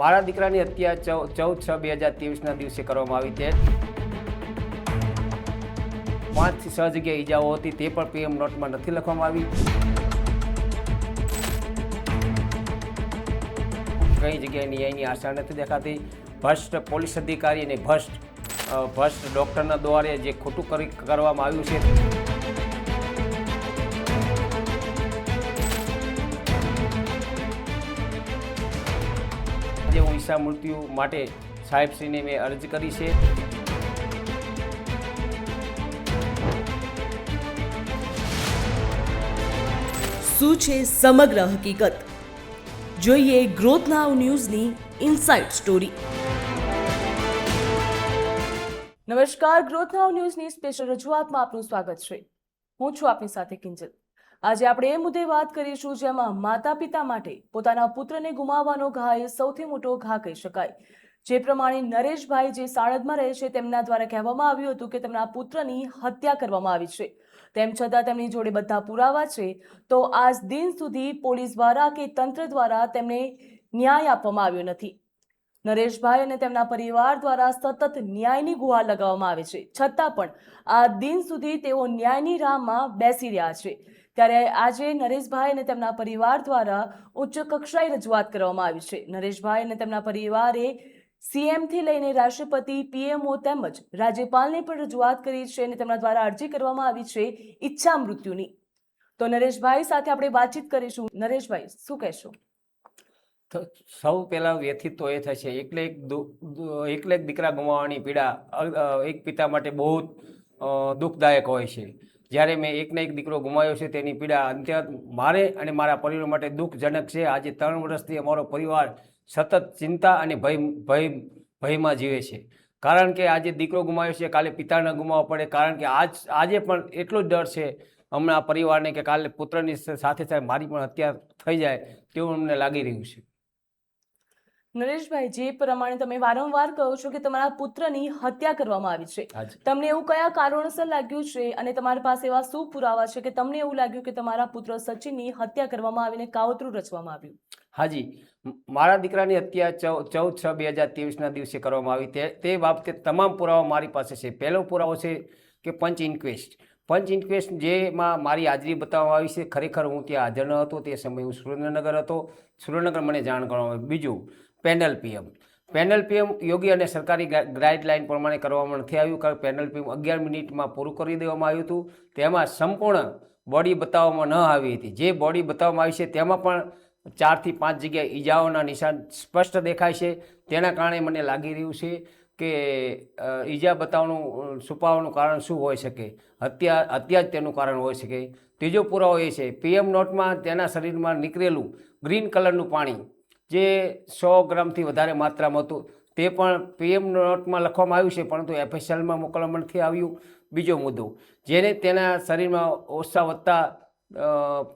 મારા દીકરાની હત્યા 14/6/2023ના દિવસે કરવામાં આવી તે 5 થી 6 જગ્યાએ ઈજાઓ હતી તે પણ પીએમ નોટમાં નથી લખવામાં આવી. કઈ જગ્યાએ ન્યાયની આશા નથી દેખાતી. ભ્રષ્ટ પોલીસ અધિકારી અને ભ્રષ્ટ ડૉક્ટરના દ્વારે જે ખોટું કરવામાં આવ્યું છે. આજે હું ઈશા મૃત્યુ માટે સાહેબશ્રીને મેં અરજી કરી છે. શું છે સમગ્ર હકીકત? જોઈએ ગ્રોથ નાઉ ન્યૂઝની ઇનસાઇડ સ્ટોરી. નમસ્કાર, ગ્રોથ નાઉ ન્યૂઝની સ્પેશિયલ રજૂઆતમાં આપનું સ્વાગત છે. હું છું આપની સાથે કિંજલ. આજે આપણે એ મુદ્દે વાત કરીશું જેમાં માતા પિતા માટે પોતાના પુત્રને ગુમાવવાનો ઘા એ સૌથી મોટો ઘા કહી શકાય. જે પ્રમાણે નરેશભાઈ જે સાણંદમાં રહે છે તેમના દ્વારા કહેવામાં આવ્યું હતું કે તેમના પુત્રની હત્યા કરવામાં આવી છે. તેમ છતાં તેમની જોડે બધા પુરાવા છે, તો આજ દિન સુધી પોલીસ દ્વારા કે તંત્ર દ્વારા તેમને ન્યાય આપવામાં આવ્યો નથી. નરેશભાઈ અને તેમના પરિવાર દ્વારા સતત ન્યાયની ગુહાર લગાવવામાં આવે છે, છતાં પણ આ દિન સુધી તેઓ ન્યાયની રાહમાં બેસી રહ્યા છે. ત્યારે આજે નરેશભાઈ અને તેમના પરિવાર દ્વારા ઉચ્ચ કક્ષાએ રજૂઆત કરવામાં આવી છે. નરેશભાઈ અને તેમના પરિવારે સીએમથી લઈને રાષ્ટ્રપતિ, પીએમઓ તેમજ રાજ્યપાલને પણ રજૂઆત કરી છે અને તેમના દ્વારા અરજી કરવામાં આવી છે ઈચ્છા મૃત્યુની. તો નરેશભાઈ સાથે આપણે વાતચીત કરીશું. નરેશભાઈ, શું કહેશો? તો સૌ પહેલાં વ્યથિત તો એ થાય છે, એકલે એક દીકરા ગુમાવવાની પીડા એક પિતા માટે બહુ દુઃખદાયક હોય છે. જ્યારે મેં એકને એક દીકરો ગુમાવ્યો છે તેની પીડા અત્યંત મારે અને મારા પરિવાર માટે દુઃખજનક છે. આજે 3 વર્ષથી અમારો પરિવાર સતત ચિંતા અને ભયમાં જીવે છે. કારણ કે આજે દીકરો ગુમાવ્યો છે, કાલે પિતાને ગુમાવવો પડે. કારણ કે આજે પણ એટલો જ ડર છે હમણાં પરિવારને કે કાલે પુત્રની સાથે સાથે મારી પણ હત્યા થઈ જાય તેવું અમને લાગી રહ્યું છે. નરેશભાઈ, જે પ્રમાણે તમે વારંવાર કહો છો કે તમારા પુત્રની હત્યા કરવામાં આવી છે, તમને એવું કયા કારણોસર લાગ્યું છે અને તમારી પાસે એવા શું પુરાવા છે કે તમને એવું લાગ્યું કે તમારા પુત્ર સચિનની હત્યા કરવામાં આવીને કાવતરું રચવામાં આવ્યું? હાજી, મારા દીકરાની હત્યા 14/6/2023ના દિવસે કરવામાં આવી તે બાબતે તમામ પુરાવા મારી પાસે છે. પહેલો પુરાવો છે કે પંચ ઇન્ક્વેસ્ટ જેમાં મારી હાજરી બતાવવામાં આવી છે. ખરેખર હું ત્યાં હાજર ન હતો, તે સમયે હું સુરેન્દ્રનગર હતો. સુરેન્દ્રનગર મને જાણ કરવામાં આવી. બીજું, પેનલ પીએમ યોગ્ય અને સરકારી ગાઈડલાઇન પ્રમાણે કરવામાં નથી આવ્યું. કારણ પેનલ પીએમ 11 મિનિટમાં પૂરું કરી દેવામાં આવ્યું હતું. તેમાં સંપૂર્ણ બોડી બતાવવામાં ન આવી હતી. જે બોડી બતાવવામાં આવી છે તેમાં પણ 4 થી 5 જગ્યાએ ઈજાઓના નિશાન સ્પષ્ટ દેખાય છે. તેના કારણે મને લાગી રહ્યું છે કે ઈજા છુપાવવાનું કારણ શું હોઈ શકે? હત્યા જ તેનું કારણ હોઈ શકે. ત્રીજો પુરાવો એ છે, પીએમ નોટમાં તેના શરીરમાં નીકળેલું ગ્રીન કલરનું પાણી જે 100 ગ્રામથી વધારે માત્રામાં હતું તે પણ પીએમ નોટમાં લખવામાં આવ્યું છે, પરંતુ એફએસએલમાં મોકલવામાં નથી આવ્યું. બીજો મુદ્દો, જેને તેના શરીરમાં ઓછા વત્તા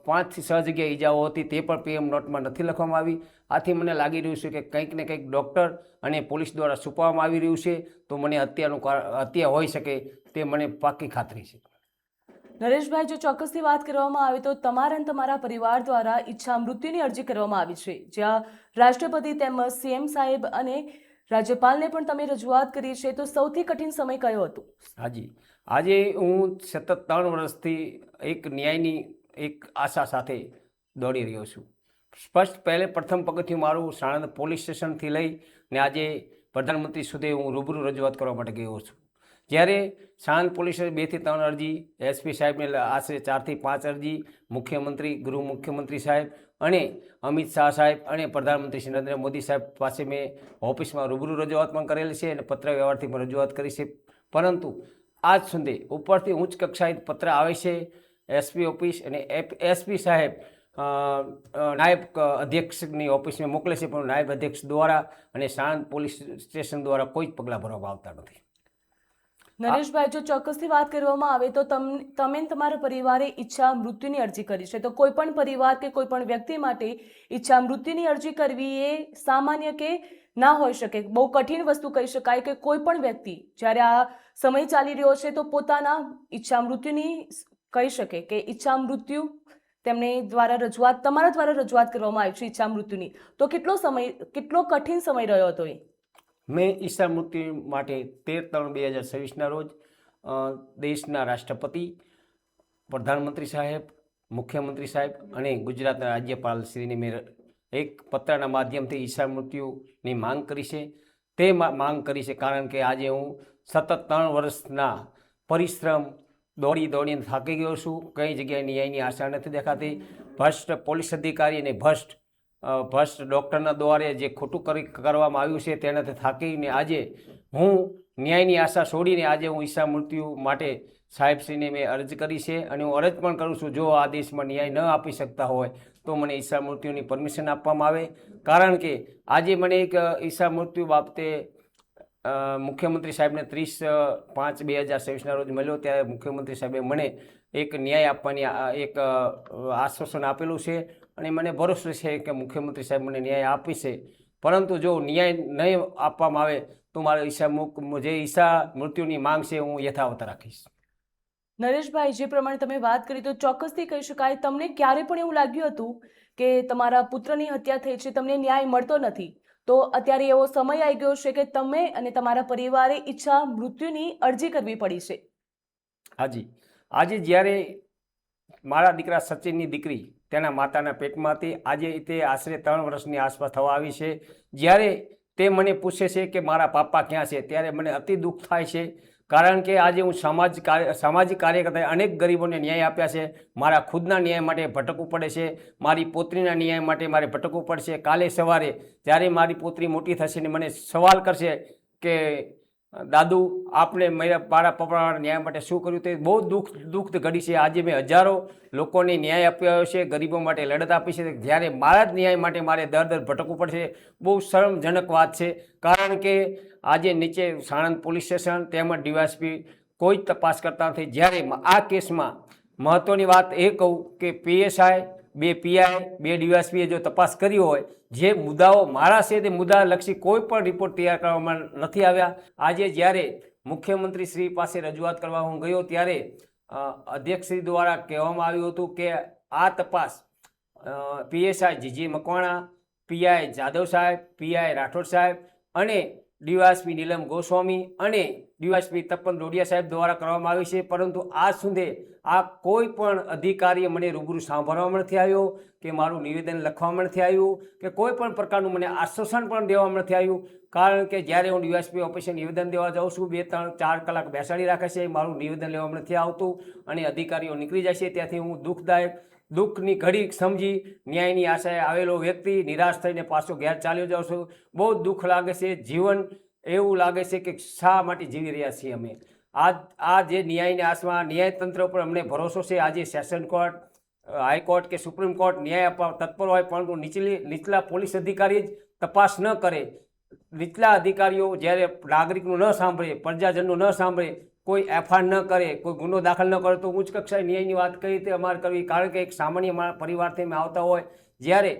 5 થી 6 જગ્યાએ ઈજાઓ હતી તે પણ પીએમ નોટમાં નથી લખવામાં આવી. આથી મને લાગી રહ્યું છે કે કંઈક ને કંઈક ડૉક્ટર અને પોલીસ દ્વારા છુપાવવામાં આવી રહ્યું છે. તો મને હત્યા હોઈ શકે તે મને પાકી ખાતરી છે. નરેશભાઈ, જો ચોક્કસથી વાત કરવામાં આવે તો તમારા અને તમારા પરિવાર દ્વારા ઈચ્છા મૃત્યુની અરજી કરવામાં આવી છે, જ્યાં રાષ્ટ્રપતિ તેમજ સીએમ સાહેબ અને રાજ્યપાલને પણ તમે રજૂઆત કરી છે. તો સૌથી કઠિન સમય કયો હતો? હાજી, આજે હું સતત 3 વર્ષથી એક ન્યાયની એક આશા સાથે દોડી રહ્યો છું. પ્રથમ પગથિયું મારું સાણંદ પોલીસ સ્ટેશનથી લઈ ને આજે પ્રધાનમંત્રી સુધી હું રૂબરૂ રજૂઆત કરવા માટે ગયો છું. જ્યારે સાણંદ પોલીસે 2 થી 3 અરજી, એસપી સાહેબને આશરે 4 થી 5 અરજી, મુખ્યમંત્રી, ગૃહ મુખ્યમંત્રી સાહેબ અને અમિત શાહ સાહેબ અને પ્રધાનમંત્રી શ્રી નરેન્દ્ર મોદી સાહેબ પાસે મેં ઓફિસમાં રૂબરૂ રજૂઆત પણ કરેલી છે અને પત્ર વ્યવહારથી પણ રજૂઆત કરી છે. પરંતુ આજ સુધી ઉપરથી ઉચ્ચ કક્ષાએ પત્ર આવે છે એસપી ઓફિસ અને એસપી સાહેબ નાયબ અધ્યક્ષની ઓફિસમાં મોકલે છે, પણ નાયબ અધ્યક્ષ દ્વારા અને સાણંદ પોલીસ સ્ટેશન દ્વારા કોઈ જ પગલાં ભરવામાં આવતા નથી. નરેશભાઈ, જો ચોક્કસથી વાત કરવામાં આવે તો તમે તમારા પરિવારે ઈચ્છા મૃત્યુની અરજી કરી છે. તો કોઈ પણ પરિવાર કે કોઈ પણ વ્યક્તિ માટે ઈચ્છા મૃત્યુની અરજી કરવી એ સામાન્ય કે ના હોઈ શકે, બહુ કઠિન વસ્તુ કહી શકાય કે કોઈ પણ વ્યક્તિ જ્યારે આ સમય ચાલી રહ્યો છે તો પોતાના ઈચ્છા મૃત્યુની કહી શકે કે ઈચ્છા મૃત્યુ તેમને દ્વારા રજૂઆત તમારા દ્વારા રજૂઆત કરવામાં આવી છે ઈચ્છા મૃત્યુની, તો કેટલો કઠિન સમય રહ્યો હતો એ? મેં ઈચ્છા મૃત્યુ માટે 13/3/2026ના રોજ દેશના રાષ્ટ્રપતિ, પ્રધાનમંત્રી સાહેબ, મુખ્યમંત્રી સાહેબ અને ગુજરાતના રાજ્યપાલ શ્રીને મેં એક પત્રના માધ્યમથી ઈચ્છા મૃત્યુની માંગ કરી છે. તે માંગ કરી છે કારણ કે આજે હું સતત 3 વર્ષના પરિશ્રમ દોડીને થાકી ગયો છું. કઈ જગ્યાએ ન્યાયની આશા નથી દેખાતી. ભ્રષ્ટ પોલીસ અધિકારી અને ભ્રષ્ટ ડૉક્ટરના દ્વારે જે ખોટું કરવામાં આવ્યું છે તેનાથી થાકીને આજે હું ન્યાયની આશા છોડીને આજે હું ઈચ્છા મૃત્યુ માટે સાહેબશ્રીને મેં અરજ કરી છે અને હું અરજ પણ કરું છું, જો આ દેશમાં ન્યાય ન આપી શકતા હોય તો મને ઈચ્છા મૃત્યુની પરમિશન આપવામાં આવે. કારણ કે આજે મને એક ઈચ્છા મૃત્યુ બાબતે મુખ્યમંત્રી સાહેબને 30/5/2026ના રોજ મળ્યો, ત્યારે મુખ્યમંત્રી સાહેબે મને એક ન્યાય આપવાની એક આશ્વાસન આપેલું છે અને મને ભરોસો છે કે મુખ્યમંત્રી સાહેબ મને ન્યાય આપશે. પરંતુ જો ન્યાય નહીં આપવામાં આવે તો મારે ઈચ્છા મૃત્યુની માંગ છે હું યથાવત રાખીશ. નરેશભાઈ, જે પ્રમાણે તમે વાત કરી તો ચોક્કસથી કહી શકાય તમને ક્યારે પણ એવું લાગ્યું હતું કે તમારા પુત્રની હત્યા થઈ છે, તમને ન્યાય મળતો નથી, તો અત્યારે એવો સમય આવી ગયો છે કે તમે અને તમારા પરિવારે ઈચ્છા મૃત્યુની અરજી કરવી પડી છે? હાજી, આજે જ્યારે મારા દીકરા સચિનની દીકરી તેના માતાના પેટમાં હતી, આજે તે આશરે 3 વર્ષની આસપાસ થવા આવી છે, જ્યારે તે મને પૂછે છે કે મારા પાપા ક્યાં છે, ત્યારે મને અતિ દુઃખ થાય છે. કારણ કે આજે હું સામાજિક કાર્યકર્તાએ અનેક ગરીબોને ન્યાય આપ્યા છે. મારા ખુદના ન્યાય માટે ભટકવું પડે છે, મારી પોત્રીના ન્યાય માટે મારે ભટકવું પડશે. કાલે સવારે જ્યારે મારી પોત્રી મોટી થશે ને મને સવાલ કરશે કે દાદુ આપને મારા પપ્પાના ન્યાય માટે શું કર્યું, તે બહુ દુઃખ ઘડી છે. આજે મેં હજારો લોકોને ન્યાય આપ્યો છે, ગરીબો માટે લડત આપી છે, જ્યારે મારા જ ન્યાય માટે મારે દર ભટકવું પડશે. બહુ શરમજનક વાત છે. કારણ કે આજે નીચે સાણંદ પોલીસ સ્ટેશન તેમજ ડીવાયએસપી કોઈ જ તપાસ કરતા નથી. જ્યારે આ કેસમાં મહત્ત્વની વાત એ કહું કે PSI, 2 PI, 2 ડીવાયએસપીએ જો તપાસ કરી હોય, જે મુદ્દાઓ મારા છે તે મુદ્દાલક્ષી કોઈ પણ રિપોર્ટ તૈયાર કરવામાં નથી આવ્યા. આજે જ્યારે મુખ્યમંત્રી શ્રી પાસે રજૂઆત કરવા હું ગયો ત્યારે અધ્યક્ષશ્રી દ્વારા કહેવામાં આવ્યું હતું કે આ તપાસ PSI જીજી મકવાણા, PI જાદવ સાહેબ, PI રાઠોડ સાહેબ અને ડીવાયએસપી નીલમ ગોસ્વામી અને ડીવાયએસપી તપન ડોડિયા સાહેબ દ્વારા કરવામાં આવી છે. પરંતુ આજ સુધી આ કોઈ પણ અધિકારીએ મને રૂબરૂ સાંભળવામાં નથી આવ્યો કે મારું નિવેદન લખવામાં નથી આવ્યું કે કોઈ પણ પ્રકારનું મને આશ્વાસન પણ દેવામાં નથી આવ્યું. કારણ કે જ્યારે હું ડીવાયએસપી ઓફિસે નિવેદન દેવા જાઉં છું, 2, 3, 4 કલાક બેસાડી રાખે છે, મારું નિવેદન લેવામાં નથી આવતું અને અધિકારીઓ નીકળી જાય છે. ત્યાંથી હું દુઃખની ઘડી સમજી ન્યાયની આશાએ આવેલો વ્યક્તિ નિરાશ થઈને પાછો ઘેર ચાલ્યો જાઉં છું. બહુ દુઃખ લાગે છે. જીવન એવું લાગે છે કે શા માટે જીવી રહ્યા છીએ અમે. આ જે ન્યાયની આશમાં ન્યાયતંત્ર ઉપર અમને ભરોસો છે. આજે સેશન કોર્ટ, હાઈકોર્ટ કે સુપ્રીમ કોર્ટ ન્યાય આપવા તત્પર હોય, પરંતુ નીચલા પોલીસ અધિકારી જ તપાસ ન કરે. નીચલા અધિકારીઓ જ્યારે નાગરિકનું ન સાંભળે, પ્રજાજનનું ન સાંભળે, કોઈ FIR ન કરે, કોઈ ગુનો દાખલ ન કરે, તો ઉચ્ચ કક્ષાએ ન્યાયની વાત કઈ રીતે અમારે કરવી? કારણ કે એક સામાન્ય પરિવારથી અમે આવતા હોય, જ્યારે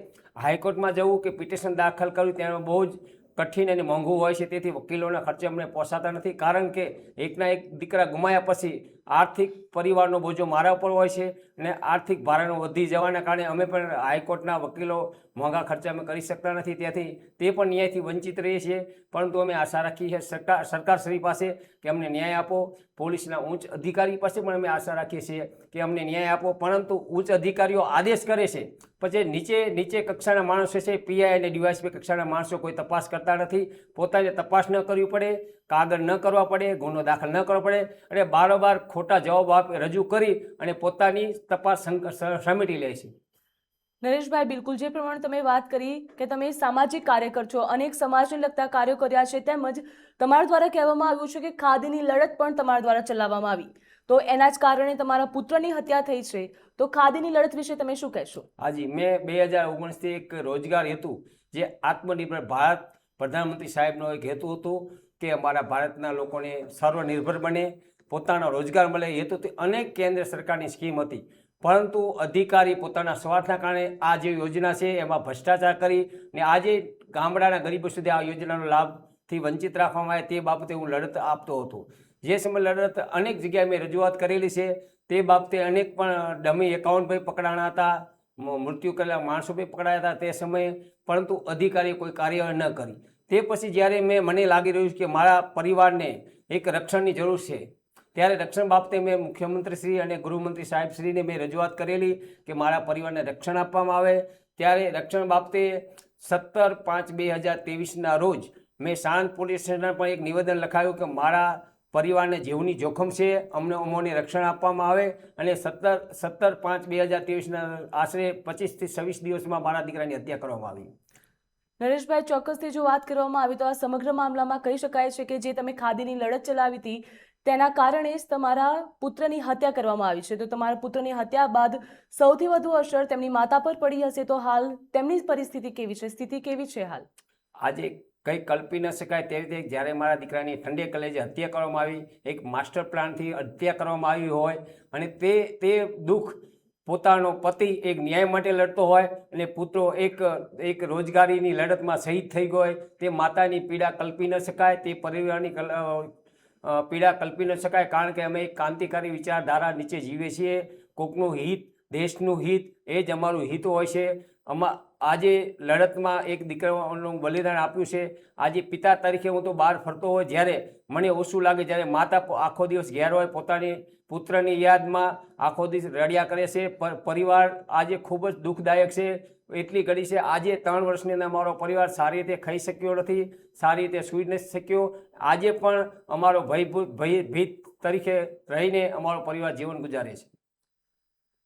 હાઈકોર્ટમાં જવું કે પિટિશન દાખલ કરવી તેમાં બહુ જ કઠિન અને મોંઘું હોય છે. તેથી વકીલોના ખર્ચે અમને પોસાતા નથી. કારણ કે એકના એક દીકરા ગુમાયા પછી આર્થિક પરિવારનો બોજો મારા ઉપર હોય છે અને આર્થિક ભારણ વધી જવાના કારણે અમે પણ હાઈકોર્ટના વકીલો મોંઘા ખર્ચે અમે કરી શકતા નથી. ત્યાંથી તે પણ ન્યાયથી વંચિત રહીએ છીએ. પરંતુ અમે આશા રાખીએ છીએ સરકારશ્રી પાસે કે અમને ન્યાય આપો. પોલીસના ઉચ્ચ અધિકારી પાસે પણ અમે આશા રાખીએ છીએ કે અમને ન્યાય આપો. પરંતુ ઉચ્ચ અધિકારીઓ આદેશ કરે છે, પછી નીચે કક્ષાના માણસો છે, PI અને ડીવાયએસપી કક્ષાના માણસો કોઈ તપાસ કરતા નથી. પોતાને તપાસ ન કરવી પડે, કાગળ ન કરવા પડે, ગુનો દાખલ ન કરવો પડે અને બારોબાર ખોટા જવાબ રજૂ કરી અને પોતાની તપાસ સમેટી લે છે. નરેશભાઈ, બિલકુલ જે પ્રમાણે તમે વાત કરી કે તમે સામાજિક કાર્યકર છો, અનેક સમાજને લગતા કાર્યો કર્યા છે, તેમજ તમારા દ્વારા કહેવામાં આવ્યું છે કે ખાદીની લડત પણ તમારા દ્વારા ચલાવવામાં આવી, તો એના જ કારણે તમારા પુત્રની હત્યા થઈ છે, તો ખાદીની લડત વિશે તમે શું કહેશો? હાજી, મેં 2019થી એક રોજગાર હેતુ જે આત્મનિર્ભર ભારત પ્રધાનમંત્રી સાહેબનો એક હેતુ હતો કે અમારા ભારતના લોકોને સર્વનિર્ભર બને, પોતાનો રોજગાર મળે, હેતુથી અનેક કેન્દ્ર સરકારની સ્કીમ હતી. પરંતુ અધિકારી પોતાના સ્વાર્થના કારણે આ જે યોજના છે એમાં ભ્રષ્ટાચાર કરી ને આજે ગામડાના ગરીબો સુધી આ યોજનાનો લાભથી વંચિત રાખવામાં આવે તે બાબતે હું લડત આપતો હતો. જે સમય લડત અનેક જગ્યાએ મેં રજૂઆત કરેલી છે, તે બાબતે અનેક પણ ડમી એકાઉન્ટ ભાઈ પકડાણા હતા, મૃત્યુ કરેલા માણસો બી પકડાયા હતા તે સમયે, પરંતુ અધિકારીએ કોઈ કાર્યવાહી ન કરી. તે પછી જ્યારે મને લાગી રહ્યું છે કે મારા પરિવારને એક રક્ષણની જરૂર છે, ત્યારે રક્ષણ બાબતે મેં મુખ્યમંત્રી શ્રી અને ગૃહમંત્રી સાહેબશ્રીને મેં રજૂઆત કરેલી કે મારા પરિવારને રક્ષણ આપવામાં આવે. ત્યારે રક્ષણ બાબતે 17/5/2023ના રોજ મેં સાણંદ પોલીસ સ્ટેશન પર એક નિવેદન લખાયું કે મારા પરિવારને જીવની જોખમ છે, અમોને રક્ષણ આપવામાં આવે. અને 17/5/2023ના આશરે 25 થી 26 દિવસમાં મારા દીકરાની હત્યા કરવામાં આવી. નરેશભાઈ, ચોક્કસથી જો વાત કરવામાં આવે તો આ સમગ્ર મામલામાં કહી શકાય છે કે જે તમે ખાદીની લડત ચલાવી હતી તેના કારણે જ તમારા પુત્રની હત્યા કરવામાં આવી છે. તો તમારા પુત્રની હત્યા બાદ સૌથી વધુ અસર તેમની માતા પર પડી હશે. તો હાલ તેમની પરિસ્થિતિ કેવી છે, સ્થિતિ કેવી છે હાલ? આજે કંઈ કલ્પી ન શકાય તે રીતે જ્યારે મારા દીકરાની ઠંડે કલેજે હત્યા કરવામાં આવી, એક માસ્ટર પ્લાનથી હત્યા કરવામાં આવી હોય, અને તે દુઃખ પોતાનો પતિ એક ન્યાય માટે લડતો હોય અને પુત્રો એક રોજગારીની લડતમાં શહીદ થઈ ગયો હોય, તે માતાની પીડા કલ્પી ન શકાય, તે પરિવારની પીડા કલ્પી ન શકાય. કારણ કે અમે એક ક્રાંતિકારી વિચારધારા નીચે જીવીએ છીએ. કોકનું હિત, દેશનું હિત એ જ અમારું હિત હોય છે. આજે લડતમાં એક દીકરાનું બલિદાન આપ્યું છે. આજે પિતા તરીકે હું તો બહાર ફરતો હોય, જ્યારે મને ઓછું લાગે, જ્યારે માતા આખો દિવસ ઘેર હોય, પોતાની પુત્રની યાદમાં આખો દિવસ રડ્યા કરે છે. પરિવાર આજે ખૂબ જ દુઃખદાયક છે. એટલી ઘડી છે, આજે 3 વર્ષની અંદર અમારો પરિવાર સારી રીતે ખાઈ શક્યો નથી, સારી રીતે સૂઈ નથી શક્યો. આજે પણ અમારો ભયભીત તરીકે રહીને અમારો પરિવાર જીવન ગુજારે છે.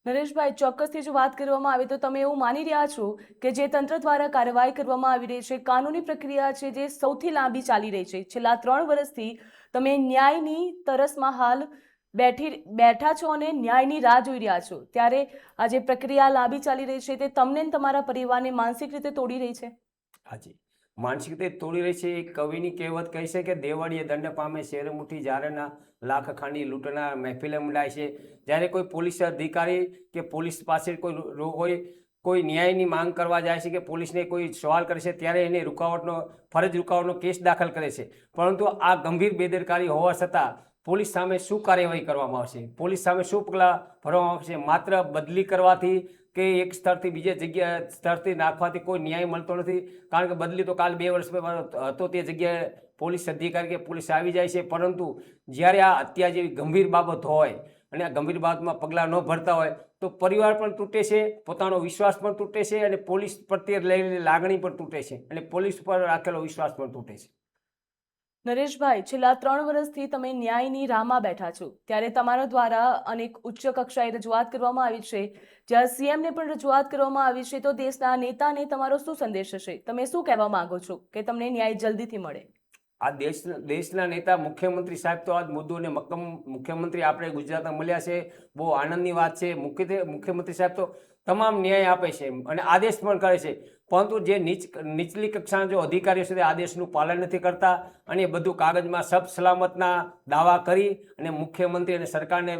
નરેશભાઈ, ચોક્કસથી જો વાત કરવામાં આવે તો તમે એવું માની રહ્યા છો કે જે તંત્ર દ્વારા કાર્યવાહી કરવામાં આવી રહી છે, કાનૂની પ્રક્રિયા છે જે સૌથી લાંબી ચાલી રહી છે, છેલ્લા 3 વર્ષથી તમે ન્યાયની તરસમાં હાલ બેઠા છો અને ન્યાયની રાહ જોઈ રહ્યા છો, ત્યારે આ જે પ્રક્રિયા લાંબી ચાલી રહી છે તે તમને ને તમારા પરિવારને માનસિક રીતે તોડી રહી છે? હાજી, માનસિક રીતે તોડી રહી છે. એક કવિની કહેવત કહી છે કે દેવાળીએ દંડ પામે શેર મુઠ્ઠી જારેના લાખ ખાંડી લૂંટના મહેફિલે મંડાય છે. જ્યારે કોઈ પોલીસ અધિકારી કે પોલીસ પાસે કોઈ ન્યાયની માંગ કરવા જાય છે કે પોલીસને કોઈ સવાલ કરે છે, ત્યારે એને ફરજ રૂકાવટનો કેસ દાખલ કરે છે. પરંતુ આ ગંભીર બેદરકારી હોવા છતાં પોલીસ સામે શું કાર્યવાહી કરવામાં આવશે, પોલીસ સામે શું પગલાં ભરવામાં આવશે? માત્ર બદલી કરવાથી કે એક સ્તરથી બીજે સ્તરથી નાખવાથી કોઈ ન્યાય મળતો નથી. કારણ કે બદલી તો કાલ 2 વર્ષ હતો તે જગ્યાએ પોલીસ અધિકારી કે પોલીસ આવી જાય છે. પરંતુ જ્યારે આ હત્યા જેવી ગંભીર બાબત હોય અને આ ગંભીર બાબતમાં પગલાં ન ભરતા હોય તો પરિવાર પણ તૂટે છે, પોતાનો વિશ્વાસ પણ તૂટે છે, અને પોલીસ પ્રત્યે લઈને લાગણી પણ તૂટે છે, અને પોલીસ પર રાખેલો વિશ્વાસ પણ તૂટે છે. નરેશભાઈ, છેલ્લા 3 વર્ષથી તમે ન્યાયની રાહમાં બેઠા છો, ત્યારે તમારા દ્વારા અનેક ઉચ્ચ કક્ષાએ રજૂઆત કરવામાં આવી છે, જ્યાં સીએમને પણ રજૂઆત કરવામાં આવી છે. તો દેશના નેતાને તમારો શું સંદેશ હશે? તમે શું કહેવા માંગો છો કે તમને ન્યાય જલ્દીથી મળે? આ દેશના નેતા મુખ્યમંત્રી સાહેબ તો આ મુદ્દોને મુખ્યમંત્રી આપણે ગુજરાતમાં મળ્યા છે, બહુ આનંદની વાત છે. મુખ્યમંત્રી સાહેબ તો તમામ ન્યાય આપે છે અને આદેશ પણ કરે છે, પરંતુ જે નીચલી કક્ષાના જો અધિકારીઓ છે તે આદેશનું પાલન નથી કરતા અને બધું કાગજમાં સબ સલામતના દાવા કરી અને મુખ્યમંત્રી અને સરકારને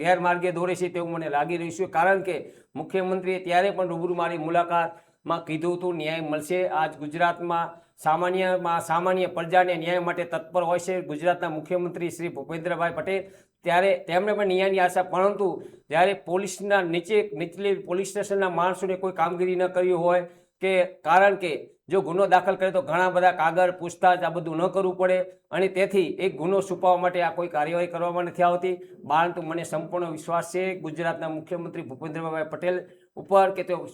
ગેરમાર્ગે દોરે છે તેવું મને લાગી રહ્યું છે. કારણ કે મુખ્યમંત્રીએ ત્યારે પણ રૂબરૂ મારી મુલાકાતમાં કીધું હતું ન્યાય મળશે. આજ ગુજરાતમાં સામાન્ય પ્રજાને ન્યાય માટે તત્પર હોય છે ગુજરાતના મુખ્યમંત્રી શ્રી ભૂપેન્દ્રભાઈ પટેલ. ત્યારે તેમણે પણ ન્યાયની આશા, પરંતુ જ્યારે પોલીસના નીચલી પોલીસ સ્ટેશનના માણસોને કોઈ કામગીરી ન કરી હોય કે કારણ કે જો ગુનો દાખલ કરે તો ઘણા બધા કાગળ પૂછતાછ આ બધું ન કરવું પડે, અને તેથી એક ગુનો છુપાવવા માટે આ કોઈ કાર્યવાહી કરવામાં નથી આવતી. પરંતુ મને સંપૂર્ણ વિશ્વાસ છે ગુજરાતના મુખ્યમંત્રી ભૂપેન્દ્રભાઈ પટેલ ઉપર કે તેઓ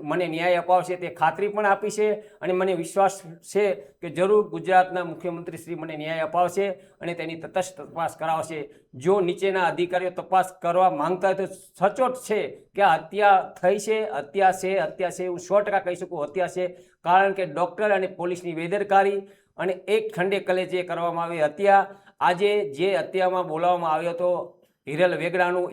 મને ન્યાય અપાવશે, તે ખાતરી પણ આપી છે. અને મને વિશ્વાસ છે કે જરૂર ગુજરાતના મુખ્યમંત્રી શ્રી મને ન્યાય અપાવશે અને તેની તટસ્થ તપાસ કરાવશે. જો નીચેના અધિકારીઓ તપાસ કરવા માંગતા હોય તો સચોટ છે કે આ હત્યા થઈ છે, હત્યા છે, હું 100% કહી શકું હત્યા છે. કારણ કે ડૉક્ટર અને પોલીસની બેદરકારી અને એક ઠંડે કલેજે કરવામાં આવી હત્યા. આજે જે હત્યામાં બોલાવવામાં આવ્યો હતો હિરલ વેગડાનું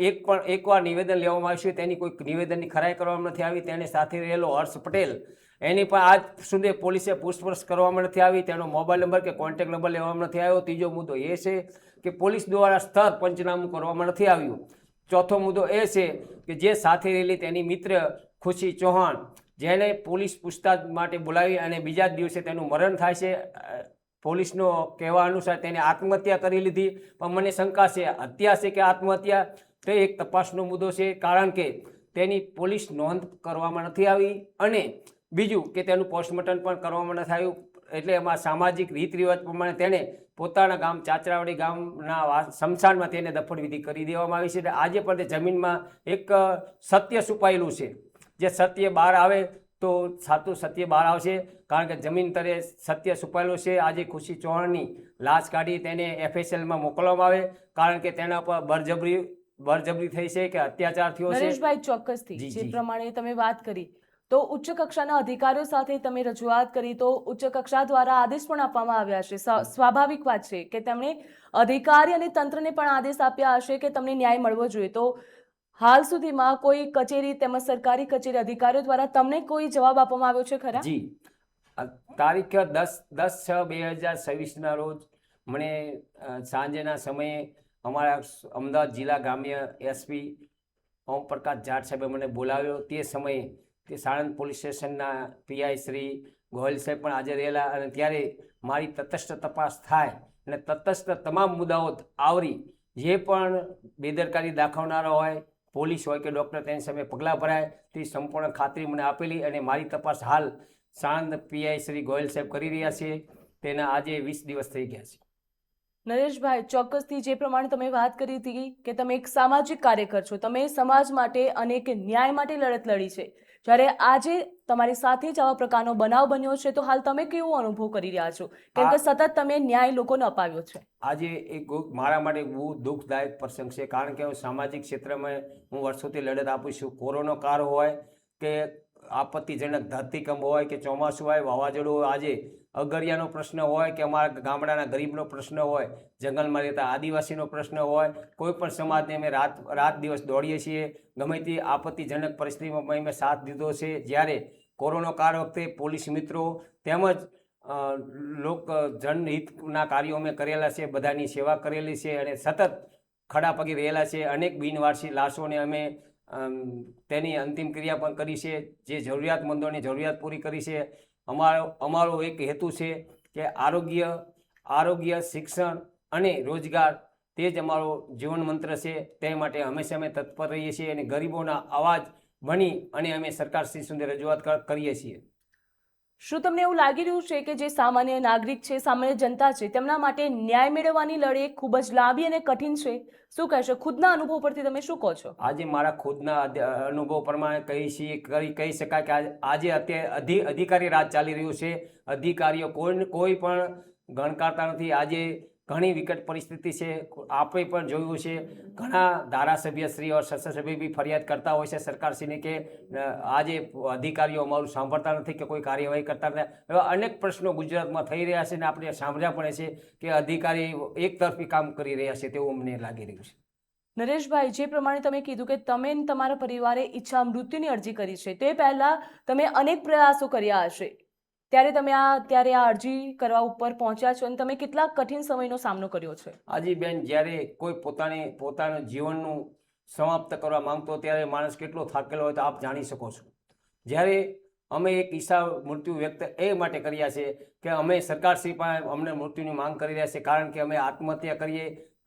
એકવાર નિવેદન લેવામાં આવ્યું છે, તેની કોઈ નિવેદનની ખરાઈ કરવામાં નથી આવી. તેને સાથે રહેલો હર્ષ પટેલ, એની પણ આજ સુધી પોલીસે પૂછપરછ કરવામાં નથી આવી, તેનો મોબાઈલ નંબર કે કોન્ટેક્ટ નંબર લેવામાં નથી આવ્યો. ત્રીજો મુદ્દો એ છે કે પોલીસ દ્વારા સ્તર પંચનામું કરવામાં નથી આવ્યું. ચોથો મુદ્દો એ છે કે જે સાથે રહેલી તેની મિત્ર ખુશી ચૌહાણ, જેને પોલીસ પૂછતાછ માટે બોલાવી અને બીજા જ દિવસે તેનું મરણ થાય છે. પોલીસનો કહેવા અનુસાર તેને આત્મહત્યા કરી લીધી, પણ મને શંકા છે હત્યા છે કે આત્મહત્યા તે એક તપાસનો મુદ્દો છે, કારણ કે તેની પોલીસ નોંધ કરવામાં નથી આવી અને બીજું કે તેનું પોસ્ટમોર્ટમ પણ કરવામાં નથી આવ્યું. એટલે એમાં સામાજિક રીત રિવાજ પ્રમાણે તેને પોતાના ગામ ચાચરાવાડી ગામના સ્મશાનમાં તેને દફનવિધિ કરી દેવામાં આવી છે. એટલે આજે પણ તે જમીનમાં એક સત્ય છુપાયેલું છે, જે સત્ય બહાર આવે તો સાચું સત્ય બહાર આવશે, કારણ કે જમીન તરે સત્ય છુપાયેલું છે. આજે ખુશી ચૌહાણની લાશ કાઢી તેને FSLમાં મોકલવામાં આવે, કારણ કે તેના પર બળજબરી થઈ છે કે અત્યાચાર થયો છે. નરેશભાઈ, ચોક્કસથી જી, જે જી. પ્રમાણે તમે વાત કરી તો ઉચ્ચ કક્ષાના અધિકારીઓ સાથે તમે રજૂઆત કરી તો ઉચ્ચ કક્ષા દ્વારા આદેશ પણ આપવામાં આવ્યા છે. સ્વાભાવિક વાત છે કે તેમણે અધિકારી અને તંત્રને પણ આદેશ આપ્યા હશે કે તમને ન્યાય મળવો જોઈએ. તો હાલ સુધીમાં કોઈ કચેરી તેમજ સરકારી કચેરી અધિકારીઓ દ્વારા તમને કોઈ જવાબ આપવામાં આવ્યો છે ખરા? જી, તારીખ 10/10/2026ના રોજ મને સાંજના સમયે અમારા અમદાવાદ જિલ્લા ગ્રામ્ય SP ઓમપ્રકાશ જાટ સાહેબે મને બોલાવ્યો. તે સમયે તે સાણંદ પોલીસ સ્ટેશનના PI શ્રી ગોહિલ સાહેબ પણ હાજર રહેલા, અને ત્યારે મારી તટસ્થ તપાસ થાય અને તટસ્થ તમામ મુદ્દાઓ આવરી જે પણ બેદરકારી દાખવનારા હોય, પોલીસ હોય કે ડૉક્ટર, તેની સામે પગલાં ભરાય તે સંપૂર્ણ ખાતરી મને આપેલી. અને મારી તપાસ હાલ સાણંદ PI શ્રી ગોહિલ સાહેબ કરી રહ્યા છે. તેના આજે 20 દિવસ થઈ ગયા છે. નરેશભાઈ, ચોક્કસથી જે પ્રમાણે તમે વાત કરી હતી કે તમે એક સામાજિક કાર્યકર છો, તમે સમાજ માટે અને એક ન્યાય માટે લડત લડી છે, જ્યારે આજે તમારી સાથે જ આવા પ્રકારનો બનાવ બન્યો છે તો હાલ તમે કેવો અનુભવ કરી રહ્યા છો, કેમ કે સતત તમે ન્યાય લોકોને અપાવ્યો છે? આજે એક મારા માટે બહુ દુઃખદાયક પ્રસંગ છે, કારણ કે હું સામાજિક ક્ષેત્રમાં હું વર્ષોથી લડત આપું છું. કોરોના કાળ હોય કે આપત્તિજનક ધરતીકંપ હોય કે ચોમાસું હોય, વાવાઝોડું હોય, આજે અગરિયાનો પ્રશ્ન હોય કે અમારા ગામડાના ગરીબનો પ્રશ્ન હોય, જંગલમાં રહેતા આદિવાસીનો પ્રશ્ન હોય, કોઈ પણ સમાજને અમે રાત દિવસ દોડીએ છીએ. ગમે તે આપત્તિજનક પરિસ્થિતિમાં અમે સાથ દીધો છે. જ્યારે કોરોના કાળ વખતે પોલીસ મિત્રો તેમજ લોક જનહિતના કાર્યો અમે કરેલા છે, બધાની સેવા કરેલી છે અને સતત ખડા પગે રહેલા છે. અનેક બિનવારસી લાશોને અમે તેની અંતિમ ક્રિયા પણ કરી છે, જે જરૂરિયાતમંદોની જરૂરિયાત પૂરી કરી છે. અમારો એક હેતુ છે કે આરોગ્ય, શિક્ષણ અને રોજગાર તે જ અમારો જીવન મંત્ર છે. તે માટે હંમેશા અમે તત્પર રહીએ છીએ અને ગરીબોના અવાજ બની અને અમે સરકારશ્રી સુધી રજૂઆત કરીએ છીએ. શું તમને એવું લાગી રહ્યું છે કે જે સામાન્ય નાગરિક છે, સામાન્ય જનતા છે, તેમના માટે ન્યાય મેળવવાની લડત ખૂબ જ લાંબી અને કઠિન છે? શું કહેશો? ખુદના અનુભવ પરથી તમે શું કહો છો? આજે મારા ખુદના અનુભવ પ્રમાણે કહી શકાય કે આજે અત્યારે અધિકારી રાજ ચાલી રહ્યું છે. અધિકારીઓ કોઈ પણ ગણકારતા નથી. આજે ઘણી વિકટ પરિસ્થિતિ છે. આપણે પણ જોયું છે, ઘણા ધારાસભ્યશ્રીઓ, સંસદસભ્ય બી ફરિયાદ કરતા હોય છે સરકારશ્રીને કે આજે અધિકારીઓ અમારું સાંભળતા નથી કે કોઈ કાર્યવાહી કરતા નથી. એવા અનેક પ્રશ્નો ગુજરાતમાં થઈ રહ્યા છે અને આપણે સાંભળ્યા પણ છે કે અધિકારી એકતરફી કામ કરી રહ્યા છે તેવું મને લાગી રહ્યું છે. નરેશભાઈ, જે પ્રમાણે તમે કીધું કે તમે તમારા પરિવારે ઈચ્છા મૃત્યુની અરજી કરી છે, તે પહેલા તમે અનેક પ્રયાસો કર્યા હશે, ત્યારે તમે અત્યારે આ અરજી કરવા ઉપર પહોંચ્યા છો અને તમે કેટલા કઠિન સમયનો સામનો કર્યો છે? આજે બેન, જ્યારે કોઈ પોતાનું જીવનનું સમાપ્ત કરવા માંગતો ત્યારે માણસ કેટલો થાકેલો હોય તો આપ જાણી શકો છો. જ્યારે અમે એક ઈચ્છા મૃત્યુ વ્યક્ત એ માટે કર્યા છે કે અમે સરકારશ્રી પાસે અમને મૃત્યુની માંગ કરી રહ્યા છે, કારણ કે અમે આત્મહત્યા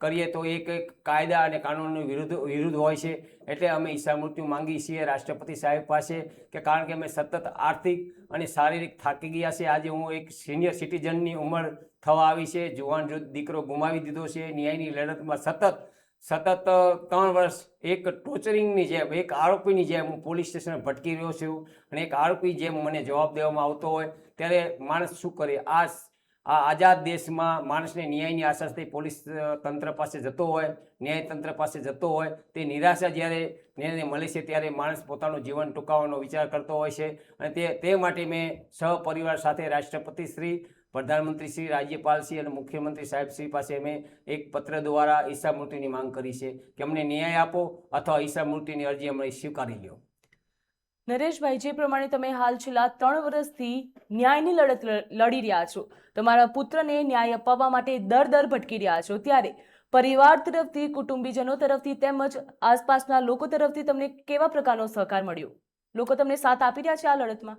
કરીએ તો એક કાયદા અને કાનૂનની વિરુદ્ધ હોય છે. એટલે અમે ઈચ્છા મૃત્યુ માંગીએ છીએ રાષ્ટ્રપતિ સાહેબ પાસે કે કારણ કે અમે સતત આર્થિક અને શારીરિક થાકી ગયા છે. આજે હું એક સિનિયર સિટીઝનની ઉંમર થવા આવી છે, જુવાન દીકરો ગુમાવી દીધો છે. ન્યાયની લડતમાં સતત 3 વર્ષ એક ટોર્ચરિંગની જેમ, એક આરોપીની જેમ હું પોલીસ સ્ટેશન ભટકી રહ્યો છું અને એક આરોપી જેમ મને જવાબ દેવામાં આવતો હોય ત્યારે માણસ શું કરે? આ આઝાદ દેશમાં માણસને ન્યાયની આશાથી પોલીસ તંત્ર પાસે જતો હોય, ન્યાયતંત્ર પાસે જતો હોય, તે નિરાશા જ્યારે ન્યાયને મળે છે ત્યારે માણસ પોતાનું જીવન ટૂંકાવવાનો વિચાર કરતો હોય છે. અને તે માટે મેં સહપરિવાર સાથે રાષ્ટ્રપતિ શ્રી, પ્રધાનમંત્રી શ્રી, રાજ્યપાલ શ્રી અને મુખ્યમંત્રી સાહેબ શ્રી પાસે અમે એક પત્ર દ્વારા ઈચ્છા મૃત્યુની માંગ કરી છે કે અમને ન્યાય આપો અથવા ઈચ્છા મૃત્યુની અરજી અમને સ્વીકારી લો. નરેશભાઈ, જે પ્રમાણે તમે હાલ છેલ્લા 3 વર્ષથી ન્યાયની લડત લડી રહ્યા છો, તમારા પુત્રને ન્યાય અપાવવા માટે દર ભટકી રહ્યા છો, ત્યારે પરિવાર તરફથી, કુટુંબીજનો તરફથી તેમજ આસપાસના લોકો તરફથી તમને કેવા પ્રકારનો સહકાર મળ્યો? લોકો તમને સાથ આપી રહ્યા છે આ લડતમાં?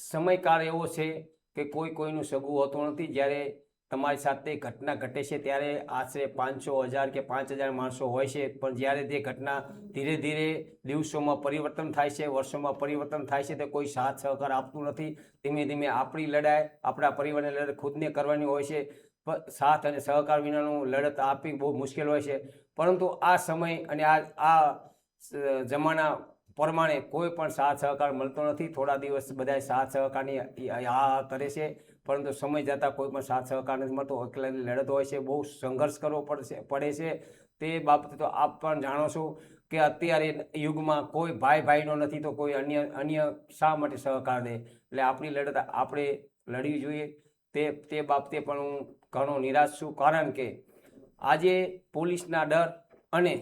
સમયકાળ એવો છે કે કોઈનું સગું હોતું નથી. જ્યારે તમારી સાથે ઘટના ઘટે છે ત્યારે આશરે 500, 1000 કે 5000 માણસો હોય છે, પણ જ્યારે તે ઘટના ધીરે ધીરે દિવસોમાં પરિવર્તન થાય છે, વર્ષોમાં પરિવર્તન થાય છે, તો કોઈ સાથ સહકાર આપતું નથી. ધીમે ધીમે આપણી લડાઈ, આપણા પરિવારની લડત ખુદને કરવાની હોય છે. સાથ અને સહકાર વિનાનું લડત આપવી બહુ મુશ્કેલ હોય છે. પરંતુ આ સમય અને આ જમાના પ્રમાણે કોઈ પણ સાથ સહકાર મળતો નથી. થોડા દિવસ બધા સાથ સહકારની હા કરે છે, પરંતુ સમય જતાં કોઈ પણ સાથ સહકાર નથી મળતો. એકલાની લડત હોય છે, બહુ સંઘર્ષ કરવો પડે છે. તે બાબતે તો આપ પણ જાણો છો કે અત્યારે યુગમાં કોઈ ભાઈનો નથી તો કોઈ અન્ય શા માટે સહકાર દે. એટલે આપણી લડત આપણે લડવી જોઈએ. તે બાબતે પણ હું ઘણો નિરાશ છું, કારણ કે આજે પોલીસના ડર અને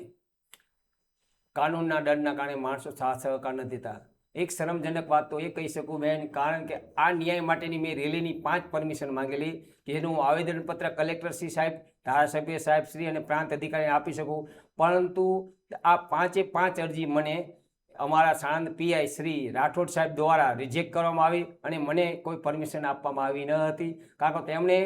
કાનૂનના ડરના કારણે માણસો સાથ સહકાર નથી દેતા. એક શરમજનક વાત તો એ કહી શકું બેન, કારણ કે આ ન્યાય માટેની મેં રેલીની 5 પરમિશન માંગેલી, જેનું હું આવેદનપત્ર કલેક્ટરશ્રી સાહેબ, ધારાસભ્ય સાહેબ શ્રી અને પ્રાંત અધિકારીને આપી શકું, પરંતુ આ 5 અરજી મને અમારા સાણંદ પીઆઈ શ્રી રાઠોડ સાહેબ દ્વારા રિજેક્ટ કરવામાં આવી અને મને કોઈ પરમિશન આપવામાં આવી ન હતી. કારણ કે તેમણે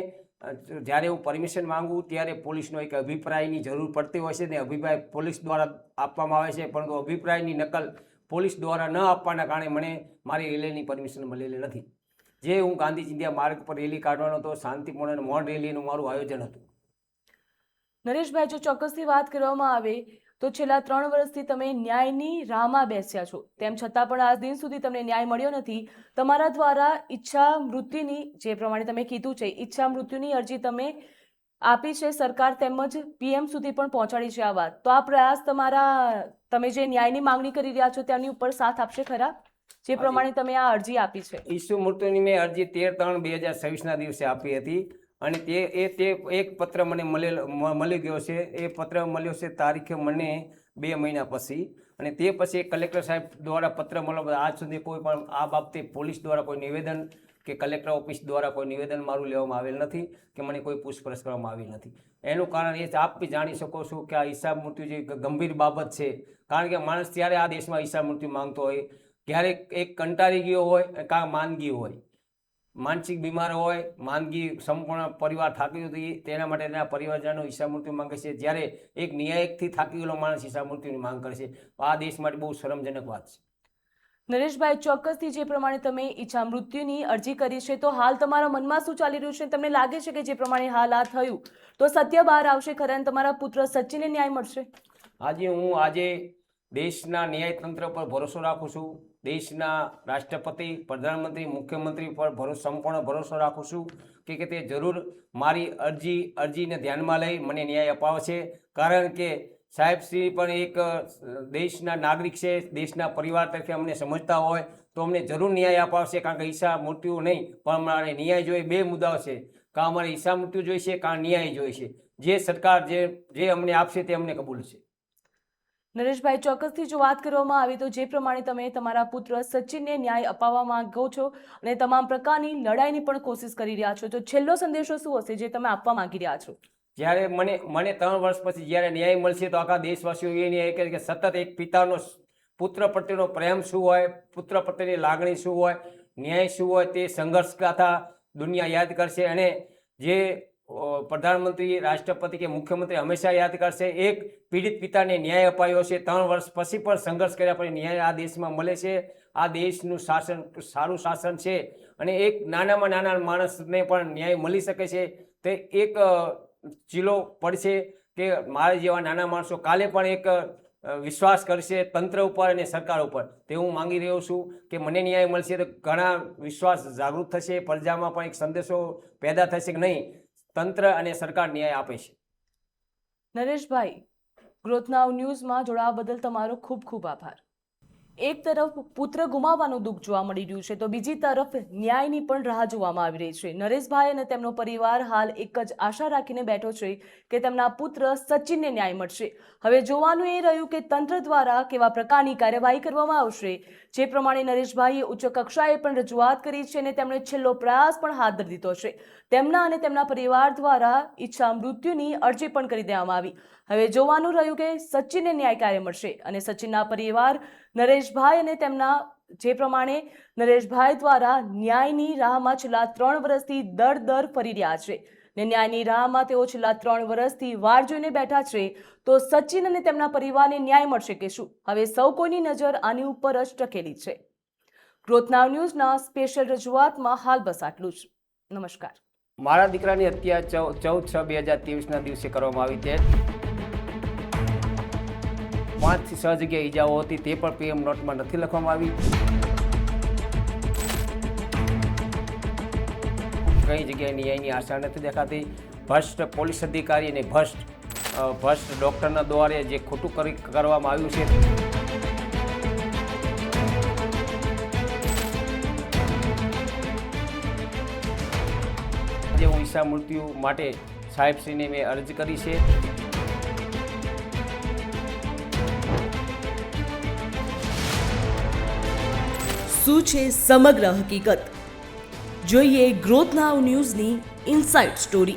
જ્યારે હું પરમિશન માંગું ત્યારે પોલીસનો એક અભિપ્રાયની જરૂર પડતી હોય છે ને અભિપ્રાય પોલીસ દ્વારા આપવામાં આવે છે, પરંતુ અભિપ્રાયની નકલ પોલીસ દ્વારા ન આપવાના કારણે મને મારી રેલીની પરમિશન મળેલી નથી. જે હું ગાંધી ચિંધ્યા માર્ગ પર રેલી કાઢવાનો હતો, શાંતિપૂર્ણ અને મૌન રેલીનું મારું આયોજન હતું. નરેશભાઈ, જો ચોક્કસથી વાત કરવામાં આવે તો છેલ્લા 3 વર્ષથી તમે ન્યાયની રાહમાં બેસ્યા છો, તેમ છતાં પણ આજ દિન સુધી તમને ન્યાય મળ્યો નથી. તમારા દ્વારા ઈચ્છા મૃત્યુની, જે પ્રમાણે તમે કીધું છે, ઈચ્છા મૃત્યુની અરજી તમે આપી છે સરકાર તેમજ પીએમ સુધી પણ પહોંચાડી છે આ વાત. તો આ પ્રયાસ તમે જે ન્યાયની માંગણી કરી રહ્યા છો તેની ઉપર સાથ આપશે ખરા, જે પ્રમાણે તમે આ અરજી આપી છે? ઈસુ મૃત્યુની મેં અરજી 13/3/2026ના દિવસે આપી હતી અને તે એક પત્ર મને મળી ગયો છે. એ પત્ર મળ્યો છે તારીખે મને 2 મહિના પછી, અને તે પછી કલેક્ટર સાહેબ દ્વારા પત્ર મળ્યો. આજ સુધી કોઈ પણ આ બાબતે પોલીસ દ્વારા કોઈ નિવેદન કે કલેક્ટર ઓફિસ દ્વારા કોઈ નિવેદન મારું લેવામાં આવેલ નથી કે મને કોઈ પૂછપરછ કરવામાં આવી નથી. એનું કારણ એ આપ બી જાણી શકો છો કે આ હિસાબ મૃત્યુ જે ગંભીર બાબત છે, કારણ કે માણસ ત્યારે આ દેશમાં હિસાબ મૃત્યુ માંગતો હોય ક્યારેક એક કંટાળી ગયો હોય, કાં માંદગી હોય, માનસિક બીમાર હોય, માંદગી, સંપૂર્ણ પરિવાર થાકી ગયું, તેના માટે તેના પરિવારજનો હિસાબ મૃત્યુ માંગે છે. જ્યારે એક ન્યાયિકથી થાકી ગયેલો માણસ હિસાબ મૃત્યુની માંગ કરે છે, આ દેશ માટે બહુ શરમજનક વાત છે. નરેશભાઈ, ચોક્કસથી જે પ્રમાણે તમે ઈચ્છા મૃત્યુની અરજી કરી છે, તો હાલ તમારા મનમાં શું ચાલી રહ્યું છે? તમને લાગે છે કે જે પ્રમાણે હાલ આ થયું તો સત્ય બહાર આવશે ખરા અને તમારા પુત્ર સચિનને ન્યાય મળશે? આજે દેશના ન્યાયતંત્ર પર ભરોસો રાખું છું. દેશના રાષ્ટ્રપતિ, પ્રધાનમંત્રી, મુખ્યમંત્રી પર સંપૂર્ણ ભરોસો રાખું છું કે તે જરૂર મારી અરજીને ધ્યાનમાં લઈ મને ન્યાય અપાવશે. કારણ કે સાહેબશ્રી પણ એક દેશના નાગરિક છે, દેશના પરિવાર તરીકે અમને સમજતા હોય તો અમને જરૂર ન્યાય અપાવશે. કારણ કે ઈચ્છા મૃત્યુ નહીં, પણ અમારે ન્યાય જોઈએ. 2 મુદ્દાઓ છે, કાં અમારે ઈચ્છા મૃત્યુ જોઈશે, કાં ન્યાય જોઈશે. જે સરકાર જે અમને આપશે તે અમને કબૂલ છે. નરેશભાઈ, ચોક્કસથી જો વાત કરવામાં આવે તો જે પ્રમાણે તમે તમારા પુત્ર સચિનને ન્યાય અપાવવા માંગો છો અને તમામ પ્રકારની લડાઈની પણ કોશિશ કરી રહ્યા છો, તો છેલ્લો સંદેશો શું હશે જે તમે આપવા માંગી રહ્યા છો? જ્યારે મને 3 વર્ષ પછી જ્યારે ન્યાય મળશે તો આખા દેશવાસીઓ એ ન્યાય કહે કે સતત એક પિતાનો પુત્ર પ્રત્યેનો પ્રેમ શું હોય, પુત્ર પ્રત્યેની લાગણી શું હોય, ન્યાય શું હોય, તે સંઘર્ષ ગાથા દુનિયા યાદ કરશે. અને જે પ્રધાનમંત્રી, રાષ્ટ્રપતિ કે મુખ્યમંત્રી હંમેશા યાદ કરશે એક પીડિત પિતાને ન્યાય અપાયો છે. 3 વર્ષ પછી પણ સંઘર્ષ કર્યા પછી ન્યાય આ દેશમાં મળે છે. આ દેશનું શાસન સારું શાસન છે અને એક નાનામાં નાના માણસને પણ ન્યાય મળી શકે છે. તે એક ચીલો પડશે કે મારા જેવા નાના માણસો કાલે પણ એક વિશ્વાસ કરશે તંત્ર ઉપર અને સરકાર ઉપર. તે હું માંગી રહ્યો છું કે મને ન્યાય મળશે તો ઘણા વિશ્વાસ જાગૃત થશે, પ્રજામાં પણ એક સંદેશો પેદા થશે કે નહીં, તંત્ર અને સરકાર ન્યાય આપે છે. નરેશભાઈ, ગ્રોથ નાઉ ન્યૂઝમાં જોડાવા બદલ તમારો ખૂબ ખૂબ આભાર. એક તરફ પુત્ર ગુમાવવાનું દુઃખ જોવા મળી રહ્યું છે તો બીજી તરફ ન્યાયની પણ રાહ જોવામાં આવી રહી છે. નરેશભાઈ અને તેમનો પરિવાર હાલ એક જ આશા રાખીને બેઠો છે કે તેમના પુત્ર સચિનને ન્યાય મળશે. હવે જોવાનું એ રહ્યું કે તંત્ર દ્વારા કેવા પ્રકારની કાર્યવાહી કરવામાં આવશે. જે પ્રમાણે નરેશભાઈએ ઉચ્ચ કક્ષાએ પણ રજૂઆત કરી છે અને તેમણે છેલ્લો પ્રયાસ પણ હાથ ધરી દીધો છે. તેમના અને તેમના પરિવાર દ્વારા ઈચ્છા મૃત્યુની અરજી પણ કરી દેવામાં આવી. હવે જોવાનું રહ્યું કે સચિનને ન્યાય ક્યારે મળશે અને સચિનના પરિવાર નરેશભાઈ અને તેમના જે પ્રમાણે નરેશભાઈ દ્વારા ન્યાયની રાહમાં છેલ્લા 3 વર્ષથી દર ફરી રહ્યા છે. ને ન્યાયની રાહમાં તેઓ છેલ્લા 3 વર્ષથી વાર જોઈને બેઠા છે. તો સચિન અને તેમના પરિવારને ન્યાય મળશે કે શું? હવે સૌ કોઈની નજર આની ઉપર જ ટકેલી છે. ગ્રોથ નાવ ન્યૂઝના સ્પેશિયલ રજૂઆતમાં હાલ બસ આટલું જ. નમસ્કાર. મારા દીકરાની હત્યા 14/6/2023ના દિવસે કરવામાં આવી તે 5 થી 6 જગ્યાએ ઈજાઓ હતી, તે પણ PM નોટમાં નથી લખવામાં આવી. કઈ જગ્યાએ ન્યાયની આશા નથી દેખાતી. ભ્રષ્ટ પોલીસ અધિકારી અને ભ્રષ્ટ ડૉક્ટરના દ્વારે જે ખોટું કરવામાં આવ્યું છે. આજે હું ઈશા મૃત્યુ માટે સાહેબશ્રીને મેં અરજી કરી છે. શું છે સમગ્ર હકીકત? જોઈએ ગ્રોથ નાવ ન્યૂઝની ઇનસાઇડ સ્ટોરી.